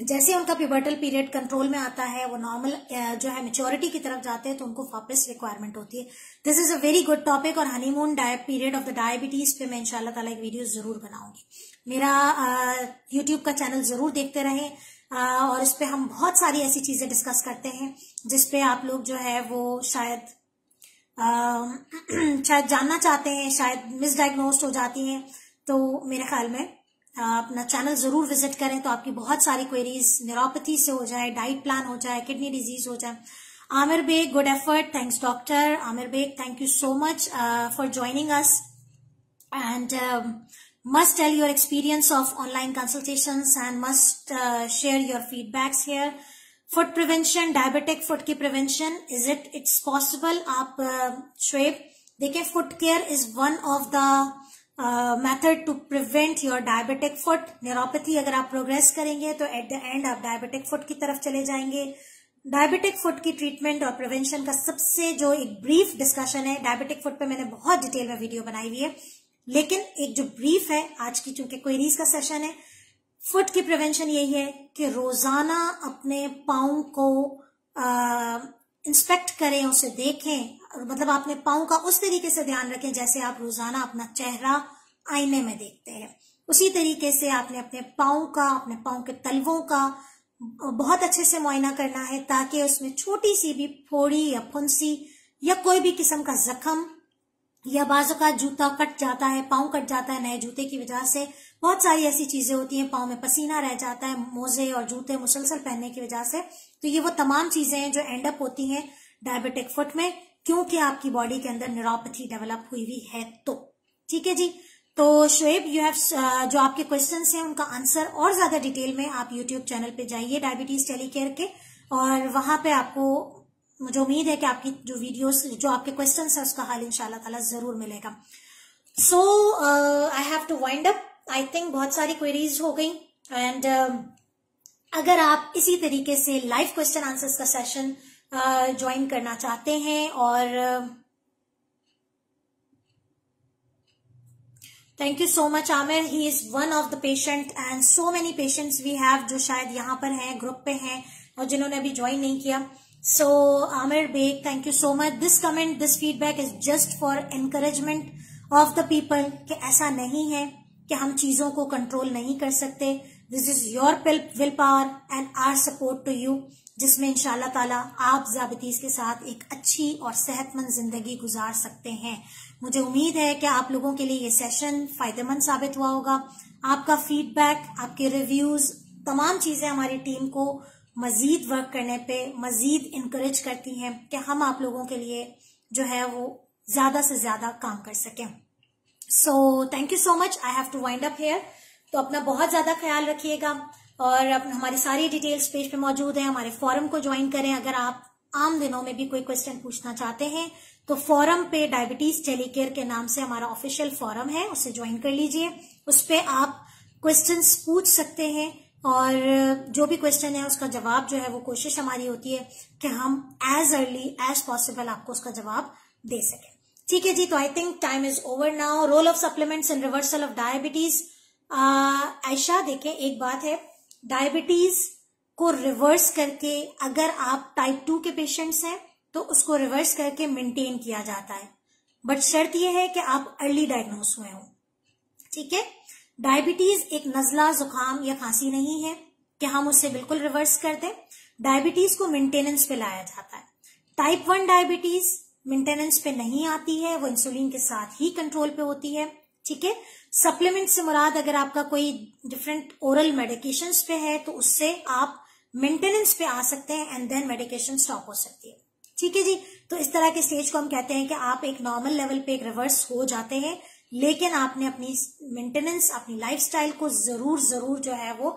जैसे उनका प्यूबर्टल पीरियड कंट्रोल में आता है, वो नॉर्मल जो है मैच्योरिटी की तरफ जाते हैं, तो उनको वापस रिक्वायरमेंट होती है। This is a very good topic, और honeymoon period of the diabetes पे मैं इंशाल्लाह ताला एक वीडियो जरूर बनाऊंगी। मेरा यूट्यूब का चैनल जरूर देखते रहें, और इस पे हम बहुत सारी ऐसी चीजें डिस्कस करते हैं जिसपे आप लोग जो है वो शायद जानना चाहते हैं, शायद मिसडायग्नोस्ड हो जाती हैं। तो मेरे ख्याल में अपना चैनल जरूर विजिट करें, तो आपकी बहुत सारी क्वेरीज न्यूरोपैथी से हो जाए, डाइट प्लान हो जाए, किडनी डिजीज हो जाए। Aamir Baig, good effort, thanks doctor Aamir Baig, thank you so much for joining us, and must tell your experience of online consultations and must share your feedbacks here. Foot prevention, diabetic foot की prevention, it's possible? आप श्वेब देखें, foot care is one of the method to prevent your diabetic foot. Neuropathy अगर आप progress करेंगे तो at the end आप diabetic foot की तरफ चले जाएंगे। डायबिटिक फुट की ट्रीटमेंट और प्रिवेंशन का सबसे जो एक ब्रीफ डिस्कशन है, डायबिटिक फुट पे मैंने बहुत डिटेल में वीडियो बनाई हुई है, लेकिन एक जो ब्रीफ है आज की, चूंकि क्वेरीज का सेशन है, फुट की प्रिवेंशन यही है कि रोजाना अपने पाँव को इंस्पेक्ट करें, उसे देखें, मतलब अपने पाँव का उस तरीके से ध्यान रखें जैसे आप रोजाना अपना चेहरा आईने में देखते हैं। उसी तरीके से आपने अपने पाँव का, अपने पाँव के तलवों का बहुत अच्छे से मुआयना करना है, ताकि उसमें छोटी सी भी फोड़ी या फुंसी या कोई भी किस्म का जख्म, या बाजू का जूता कट जाता है, पाँव कट जाता है नए जूते की वजह से, बहुत सारी ऐसी चीजें होती हैं, पाँव में पसीना रह जाता है मोजे और जूते मुसलसल पहनने की वजह से, तो ये वो तमाम चीजें हैं जो एंड अप होती हैं डायबिटिक फुट में, क्योंकि आपकी बॉडी के अंदर न्यूरोपैथी डेवलप हुई हुई है। तो ठीक है जी, तो शोएब यू हैव जो आपके क्वेश्चंस हैं उनका आंसर और ज्यादा डिटेल में आप यूट्यूब चैनल पे जाइए डायबिटीज टेलीकेयर के, और वहां पे आपको, मुझे उम्मीद है कि आपकी जो वीडियोस, जो आपके क्वेश्चंस है उसका हल इंशाल्लाह ताला जरूर मिलेगा। So I have to wind up, I think बहुत सारी क्वेरीज हो गई, एंड अगर आप इसी तरीके से लाइव क्वेश्चन आंसर्स का सेशन ज्वाइन करना चाहते हैं, और thank you so much Aamir, he is one of the patient and so many patients we have जो शायद यहाँ पर हैं, ग्रुप पे हैं, और जिन्होंने अभी ज्वाइन नहीं किया। So Amir Beg, thank you so much. This comment, this feedback is just for encouragement of the people कि ऐसा नहीं है कि हम चीजों को कंट्रोल नहीं कर सकते। This is your will power and our support to you, जिसमें इंशाल्लाह ताला आप ज़ाबितीज़ के साथ एक अच्छी और सेहतमंद जिंदगी गुजार सकते हैं। मुझे उम्मीद है कि आप लोगों के लिए ये सेशन फायदेमंद साबित हुआ होगा। आपका फीडबैक, आपके रिव्यूज, तमाम चीजें हमारी टीम को मजीद वर्क करने पे मजीद इंकरेज करती हैं कि हम आप लोगों के लिए जो है वो ज्यादा से ज्यादा काम कर सकें। So thank you so much, I have to wind up here. तो अपना बहुत ज्यादा ख्याल रखिएगा, और हमारी सारी डिटेल्स पेज पे मौजूद है। हमारे फोरम को ज्वाइन करें। अगर आप आम दिनों में भी कोई क्वेश्चन पूछना चाहते हैं तो फोरम पे डायबिटीज टेलीकेयर के नाम से हमारा ऑफिशियल फोरम है, उसे ज्वाइन कर लीजिए। उस पे आप क्वेश्चंस पूछ सकते हैं, और जो भी क्वेश्चन है उसका जवाब जो है वो कोशिश हमारी होती है कि हम एज अर्ली एज पॉसिबल आपको उसका जवाब दे सकें। ठीक है जी, तो I think time is over now. Role of supplements in reversal of diabetes. Ayesha देखें, एक बात है, डायबिटीज को रिवर्स करके, अगर आप टाइप 2 के पेशेंट्स हैं तो उसको रिवर्स करके मेंटेन किया जाता है, बट शर्त यह है कि आप अर्ली डायग्नोस हुए हों। ठीक है, डायबिटीज एक नजला, जुकाम या खांसी नहीं है कि हम उससे बिल्कुल रिवर्स कर दें। डायबिटीज को मेंटेनेंस पे लाया जाता है। टाइप 1 डायबिटीज मेंटेनेंस पे नहीं आती है, वो इंसुलिन के साथ ही कंट्रोल पे होती है। ठीक है, सप्लीमेंट से मुराद अगर आपका कोई डिफरेंट ओरल मेडिकेशंस पे है तो उससे आप मेंटेनेंस पे आ सकते हैं एंड देन मेडिकेशन स्टॉप हो सकती है। ठीक है जी। तो इस तरह के स्टेज को हम कहते हैं कि आप एक नॉर्मल लेवल पे एक रिवर्स हो जाते हैं, लेकिन आपने अपनी मेंटेनेंस, अपनी लाइफस्टाइल को जरूर जरूर जो है वो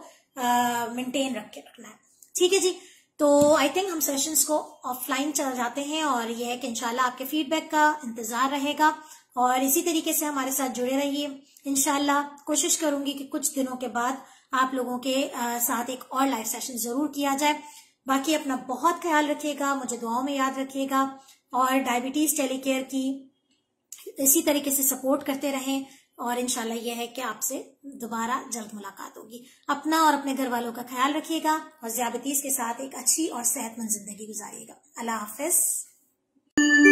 मेंटेन रखना है। ठीक है जी। तो आई थिंक हम सेशंस को ऑफलाइन चल जाते हैं और ये है कि इंशाल्लाह आपके फीडबैक का इंतजार रहेगा और इसी तरीके से हमारे साथ जुड़े रहिए। इंशाल्लाह कोशिश करूंगी कि कुछ दिनों के बाद आप लोगों के साथ एक और लाइव सेशन जरूर किया जाए। बाकी अपना बहुत ख्याल रखिएगा, मुझे दुआओं में याद रखिएगा और डायबिटीज टेलीकेयर की इसी तरीके से सपोर्ट करते रहें और इंशाल्लाह यह है कि आपसे दोबारा जल्द मुलाकात होगी। अपना और अपने घर वालों का ख्याल रखिएगा और ज़ियाबतीज के साथ एक अच्छी और सेहतमंद जिंदगी गुजारिएगा। अल्लाह हाफिज।